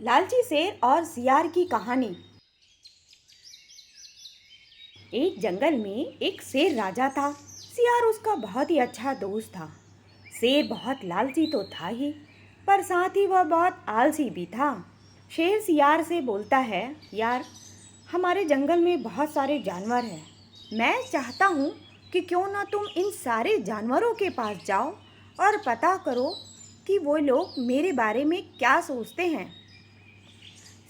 लालची शेर और सियार की कहानी। एक जंगल में एक शेर राजा था। सियार उसका बहुत ही अच्छा दोस्त था। शेर बहुत लालची तो था ही, पर साथ ही वह बहुत आलसी भी था। शेर सियार से बोलता है, यार, हमारे जंगल में बहुत सारे जानवर हैं। मैं चाहता हूँ कि क्यों ना तुम इन सारे जानवरों के पास जाओ और पता करो कि वो लोग मेरे बारे में क्या सोचते हैं।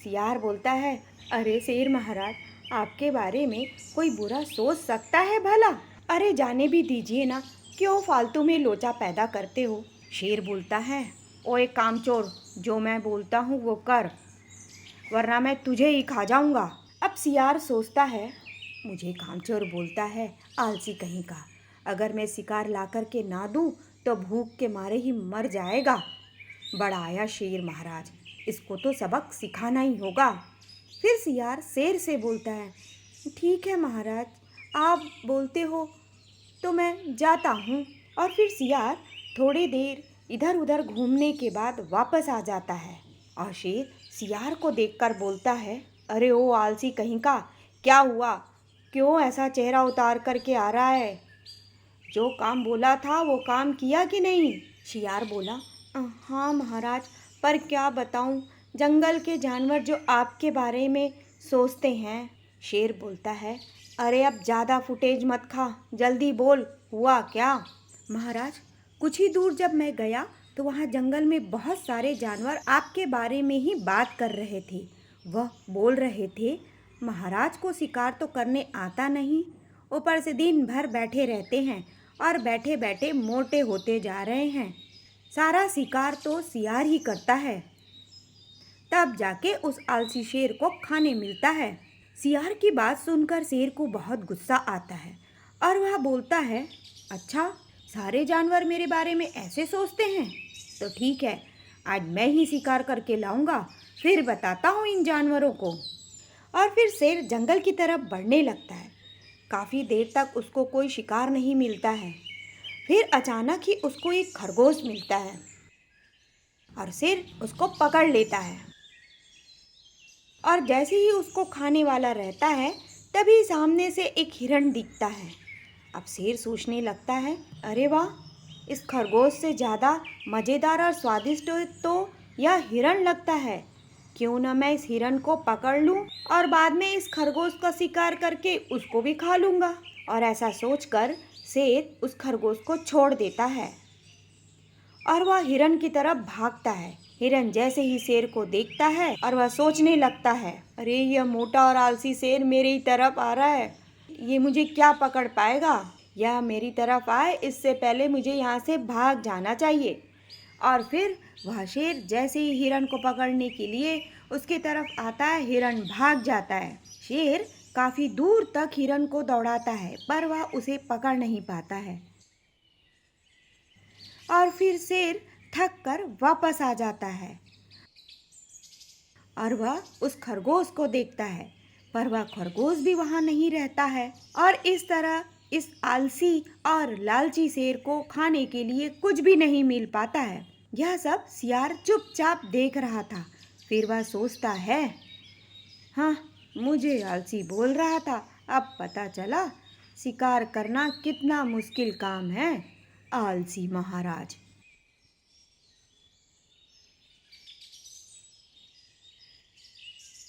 सियार बोलता है, अरे शेर महाराज, आपके बारे में कोई बुरा सोच सकता है भला? अरे जाने भी दीजिए ना, क्यों फालतू में लोचा पैदा करते हो? शेर बोलता है, ओए कामचोर, जो मैं बोलता हूँ वो कर, वरना मैं तुझे ही खा जाऊंगा। अब सियार सोचता है, मुझे कामचोर बोलता है, आलसी कहीं का। अगर मैं शिकार ला कर के ना दूं तो भूख के मारे ही मर जाएगा। बड़ा आया शेर महाराज, इसको तो सबक सिखाना ही होगा। फिर सियार शेर से बोलता है, ठीक है महाराज, आप बोलते हो तो मैं जाता हूँ। और फिर सियार थोड़ी देर इधर उधर घूमने के बाद वापस आ जाता है और शेर सियार को देखकर बोलता है, अरे ओ आलसी कहीं का, क्या हुआ? क्यों ऐसा चेहरा उतार करके आ रहा है? जो काम बोला था वो काम किया कि नहीं? सियार बोला, हाँ महाराज, पर क्या बताऊं, जंगल के जानवर जो आपके बारे में सोचते हैं। शेर बोलता है, अरे अब ज़्यादा फुटेज मत खा, जल्दी बोल, हुआ क्या? महाराज, कुछ ही दूर जब मैं गया तो वहाँ जंगल में बहुत सारे जानवर आपके बारे में ही बात कर रहे थे। वह बोल रहे थे, महाराज को शिकार तो करने आता नहीं, ऊपर से दिन भर बैठे रहते हैं और बैठे बैठे मोटे होते जा रहे हैं। सारा शिकार तो सियार ही करता है। तब जाके उस आलसी शेर को खाने मिलता है। सियार की बात सुनकर शेर को बहुत गुस्सा आता है और वह बोलता है, अच्छा, सारे जानवर मेरे बारे में ऐसे सोचते हैं? तो ठीक है, आज मैं ही शिकार करके लाऊंगा, फिर बताता हूँ इन जानवरों को। और फिर शेर जंगल की तरफ बढ़ने लगता है। काफ़ी देर तक उसको कोई शिकार नहीं मिलता है। फिर अचानक ही उसको एक खरगोश मिलता है और शेर उसको पकड़ लेता है। और जैसे ही उसको खाने वाला रहता है, तभी सामने से एक हिरण दिखता है। अब शेर सोचने लगता है, अरे वाह, इस खरगोश से ज़्यादा मज़ेदार और स्वादिष्ट तो यह हिरण लगता है। क्यों न मैं इस हिरण को पकड़ लूं और बाद में इस खरगोश का शिकार करके उसको भी खा लूँगा। और ऐसा सोचकर शेर उस खरगोश को छोड़ देता है और वह हिरण की तरफ भागता है। हिरण जैसे ही शेर को देखता है और वह सोचने लगता है, अरे यह मोटा और आलसी शेर मेरी तरफ आ रहा है, ये मुझे क्या पकड़ पाएगा? यह मेरी तरफ आए इससे पहले मुझे यहाँ से भाग जाना चाहिए। और फिर वह शेर जैसे ही हिरण को पकड़ने के लिए उसकी तरफ आता है, हिरण भाग जाता है। शेर काफ़ी दूर तक हिरण को दौड़ाता है, पर वह उसे पकड़ नहीं पाता है। और फिर शेर थक कर वापस आ जाता है और वह उस खरगोश को देखता है, पर वह खरगोश भी वहाँ नहीं रहता है। और इस तरह इस आलसी और लालची शेर को खाने के लिए कुछ भी नहीं मिल पाता है। यह सब सियार चुपचाप देख रहा था। फिर वह सोचता है, हाँ, मुझे आलसी बोल रहा था, अब पता चला शिकार करना कितना मुश्किल काम है। आलसी महाराज।